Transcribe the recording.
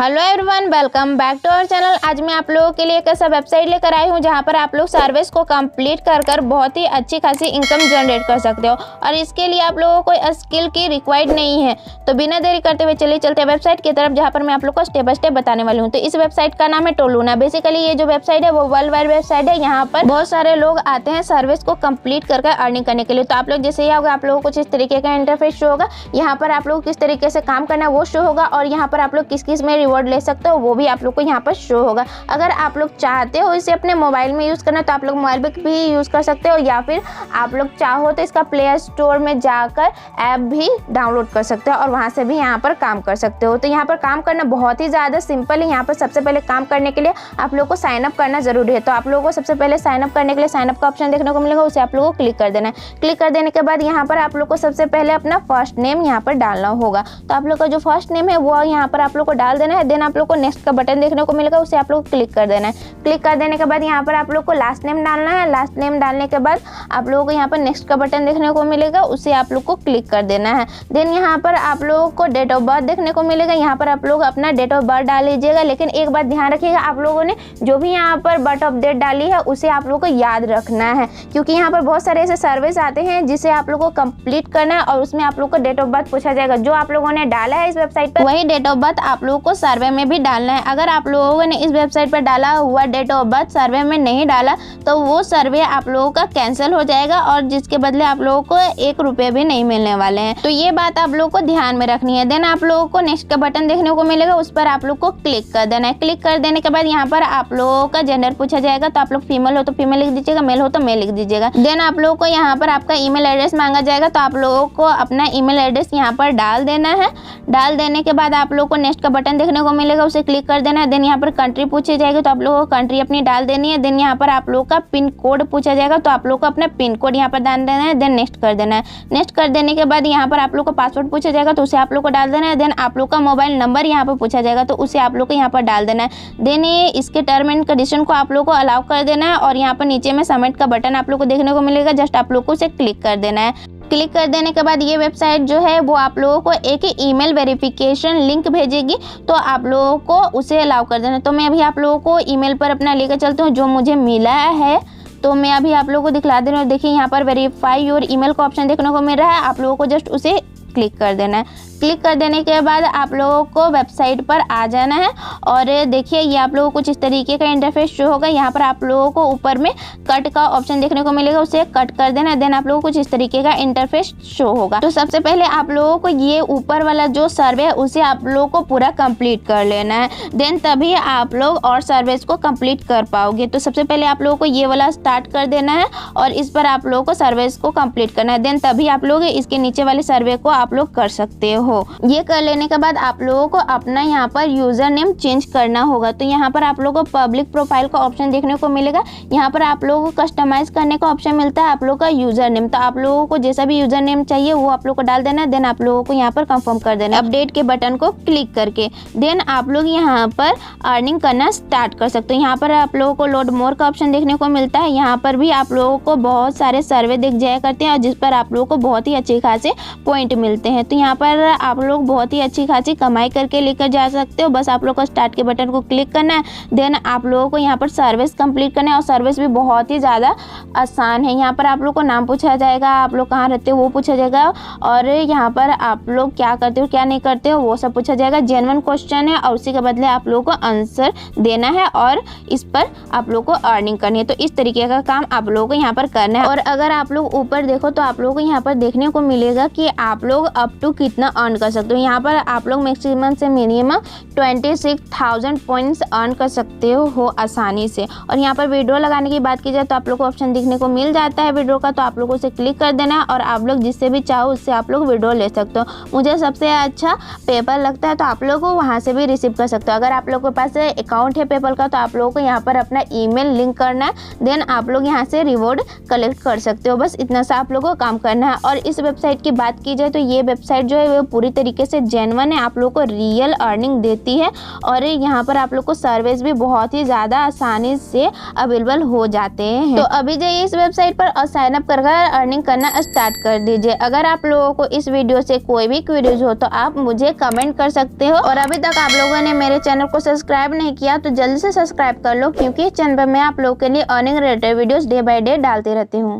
Hello everyone, welcome back to our channel. आज मैं आप लोगों के लिए एक ऐसा वेबसाइट लेकर आई हूं जहां पर आप लोग सर्विस को कंप्लीट कर बहुत ही अच्छी खासी इनकम जनरेट कर सकते हो और इसके लिए आप लोगों को कोई स्किल की रिक्वायर्ड नहीं है। तो बिना देरी करते हुए चलिए चलते हैं वेबसाइट की तरफ, जहां पर मैं आप लोग को स्टेप बाय स्टेप बताने वाली हूँ। तो इस वेबसाइट का नाम है टोलूना। बेसिकली ये जो वेबसाइट है वो वर्ल्ड वाइड वेबसाइट है। यहाँ पर बहुत सारे लोग आते हैं सर्विस को कंप्लीट कर अर्निंग करने के लिए। तो आप लोग जैसे ही होगा आप लोगों को कुछ इस तरीके का इंटरफेस शो होगा। यहाँ पर आप लोग किस तरीके से काम करना है वो शो होगा और यहाँ पर आप लोग किस किस में रिवॉर्ड ले सकते हो वो भी आप लोग को यहाँ पर शो होगा। अगर आप लोग चाहते हो इसे अपने मोबाइल में यूज़ करना तो आप लोग मोबाइल पे भी यूज़ कर सकते हो, या फिर आप लोग चाहो तो इसका प्ले स्टोर में जाकर ऐप भी डाउनलोड कर सकते हो और वहाँ से भी यहाँ पर काम कर सकते हो। तो यहाँ पर काम करना बहुत ही ज़्यादा सिंपल है। यहाँ पर सबसे पहले काम करने के लिए आप लोग को साइन अप करना जरूरी है। तो आप लोगों को सबसे पहले साइन अप करने के लिए साइन अप का ऑप्शन देखने को मिलेगा, उसे आप लोगों को क्लिक कर देना है। क्लिक कर देने के बाद यहाँ पर आप लोग को सबसे पहले अपना फर्स्ट नेम यहाँ पर डालना होगा। तो आप लोग का जो फर्स्ट नेम है वो यहाँ पर आप लोग को डाल देना है। देन आप लोग को नेक्स्ट का बटन देखने को मिलेगा, उसे आप लोग क्लिक कर देना है। क्लिक कर देने के बाद यहाँ पर आप लोग को लास्ट नेम डालना है। लास्ट नेम डालने के बाद आप लोगों को यहाँ पर नेक्स्ट का बटन देखने को मिलेगा, उसे आप लोग को क्लिक कर देना है। देन यहाँ पर आप लोगों को डेट ऑफ बर्थ देखने को मिलेगा। यहाँ पर आप लोग अपना डेट ऑफ बर्थ डाल लीजिएगा, लेकिन एक बात ध्यान रखिएगा, आप लोगों ने जो भी यहाँ पर बर्थ ऑफ डेट डाली है उसे आप लोगों को याद रखना है, क्योंकि यहाँ पर बहुत सारे ऐसे सर्विस आते हैं जिसे आप लोगों को कंप्लीट करना है और उसमें आप लोग को डेट ऑफ बर्थ पूछा जाएगा। जो आप लोगों ने डाला है इस वेबसाइट पर वही डेट ऑफ बर्थ आप लोगों को सर्वे में भी डालना है। अगर आप लोगों ने इस वेबसाइट पर डाला हुआ डेट ऑफ बर्थ सर्वे में नहीं डाला तो वो सर्वे आप लोगों का कैंसिल हो जाएगा और जिसके बदले आप लोगों को 1 रुपये भी नहीं मिलने वाले हैं। तो ये बात आप लोगों को ध्यान में रखनी है। देन आप लोगों को नेक्स्ट का बटन देखने को मिलेगा, उस पर आप लोग को क्लिक कर देना है। क्लिक कर देने के बाद यहाँ पर आप लोगों का जेंडर पूछा जाएगा। तो आप लोग फीमेल हो तो फीमेल लिख दीजिएगा, मेल हो तो मेल लिख दीजिएगा। देन आप लोगों को यहाँ पर आपका ईमेल एड्रेस मांगा जाएगा, तो आप लोगों को अपना ईमेल एड्रेस यहाँ पर डाल देना है। डाल देने के बाद आप लोगों को नेक्स्ट का बटन देखने को मिलेगा, उसे क्लिक कर देना है। देन यहाँ पर कंट्री पूछी जाएगी, तो आप लोगों को कंट्री अपनी डाल देनी है। देन यहाँ पर आप लोगों का पिन कोड पूछा जाएगा, तो आप लोगों को अपना पिन कोड यहाँ पर डाल देना है। देन नेक्स्ट कर देना है। नेक्स्ट कर देने के बाद यहाँ पर आप लोग को पासवर्ड पूछा जाएगा, तो उसे आप लोग को डाल देना है। देन आप लोग का मोबाइल नंबर यहाँ पर पूछा जाएगा, तो उसे आप लोग को यहाँ पर डाल देना है। देन ये इसके टर्म एंड कंडीशन को आप लोग को अलाउ कर देना है और यहाँ पर नीचे में सबमिट का बटन आप लोग को देखने को मिलेगा, जस्ट आप लोग को उसे क्लिक कर देना है। क्लिक कर देने के बाद ये वेबसाइट जो है वो आप लोगों को एक ईमेल वेरिफिकेशन लिंक भेजेगी, तो आप लोगों को उसे अलाउ कर देना। तो मैं अभी आप लोगों को ईमेल पर अपना लेकर चलती हूँ जो मुझे मिला है। तो मैं अभी आप लोगों को दिखला दे रही हूँ। देखिए यहाँ पर वेरीफाई योर ईमेल का ऑप्शन देखने को मिल रहा है, आप लोगों को जस्ट उसे क्लिक कर देना है। क्लिक कर देने के बाद आप लोगों को वेबसाइट पर आ जाना है और देखिए ये आप लोगों को कुछ इस तरीके का इंटरफेस शो होगा। यहाँ पर आप लोगों को ऊपर में कट का ऑप्शन देखने को मिलेगा, उसे कट कर देना है। देन आप लोगों को कुछ इस तरीके का इंटरफेस शो होगा। तो सबसे पहले आप लोगों को ये ऊपर वाला जो सर्वे है उसे आप लोगों को पूरा कंप्लीट कर लेना है। देन तभी आप लोग और सर्विस को कंप्लीट कर पाओगे। तो सबसे पहले आप लोगों को ये वाला स्टार्ट कर देना है और इस पर आप लोगों को सर्विस को कंप्लीट करना है। देन तभी आप लोग इसके नीचे वाले सर्वे को आप लोग कर सकते हो। ये कर लेने के बाद आप लोगों को अपना यहाँ पर यूजर नेम चेंज करना होगा। तो यहाँ पर आप लोगों को पब्लिक प्रोफाइल का ऑप्शन देखने को मिलेगा। यहाँ पर आप लोगों को कस्टमाइज करने का ऑप्शन मिलता है आप लोगों का यूजर नेम। तो आप लोगों को जैसा भी यूजर नेम चाहिए वो आप लोग को डाल देना है। देन आप लोगों को यहाँ पर कंफर्म कर देना है अपडेट के बटन को क्लिक करके। देन आप लोग यहाँ पर अर्निंग करना स्टार्ट कर सकते हो। यहाँ पर आप लोगों को लोड मोर का ऑप्शन देखने को मिलता है। यहाँ पर भी आप लोगों को बहुत सारे सर्वे दिख जाया करते हैं और जिस पर आप लोगों को बहुत ही अच्छे खासे पॉइंट मिलते हैं। तो यहाँ पर आप लोग बहुत ही अच्छी खासी कमाई करके लेकर जा सकते हो। बस आप लोग को स्टार्ट के बटन को क्लिक करना है। देन आप लोगों को यहाँ पर सर्विस कंप्लीट करना है और सर्विस भी बहुत ही ज़्यादा आसान है। यहाँ पर आप लोग को नाम पूछा जाएगा, आप लोग कहाँ रहते हो वो पूछा जाएगा और यहाँ पर आप लोग क्या करते हो क्या नहीं करते हो वो सब पूछा जाएगा। जेन्युइन क्वेश्चन है और उसी के बदले आप लोगों को आंसर देना है और इस पर आप लोग को अर्निंग करनी है। तो इस तरीके का काम आप लोगों को यहाँ पर करना है। और अगर आप लोग ऊपर देखो तो आप लोगों को यहाँ पर देखने को मिलेगा कि आप लोग अप टू कितना अर्न कर सकते हो। यहाँ पर आप लोग मैक्सिमम से मिनिमम 26,000 पॉइंट्स अर्न कर सकते हो आसानी से। और यहाँ पर विड्रॉ लगाने की बात की जाए तो आप लोग को ऑप्शन दिखने को मिल जाता है विड्रॉ का, तो आप लोगों से क्लिक कर देना है और आप लोग जिससे भी चाहो उससे आप लोग विड्रॉ ले सकते हो। मुझे सबसे अच्छा पेपल लगता है तो आप लोग को वहाँ से भी रिसीव कर सकते हो। अगर आप लोग के पास अकाउंट है पेपल का तो आप लोगों को यहाँ पर अपना ईमेल लिंक करना है। देन आप लोग यहाँ से रिवॉर्ड कलेक्ट कर सकते हो। बस इतना सा आप लोगों को काम करना है। और इस वेबसाइट की बात की जाए तो ये वेबसाइट जो है वो पूरी तरीके से जेन्युइन है, आप लोग को रियल अर्निंग देती है और यहाँ पर आप लोग को सर्विस भी बहुत ही ज़्यादा आसानी से अवेलेबल हो जाते हैं। तो अभी जाइए इस वेबसाइट पर और साइन अप कर अर्निंग करना स्टार्ट कर दीजिए। अगर आप लोगों को इस वीडियो से कोई भी क्वेरीज हो तो आप मुझे कमेंट कर सकते हो और अभी तक आप लोगों ने मेरे चैनल को सब्सक्राइब नहीं किया तो जल्दी से सब्सक्राइब कर लो, क्योंकि इस चैनल पर मैं आप लोगों के लिए earning related videos day by day डालती रहती हूँ।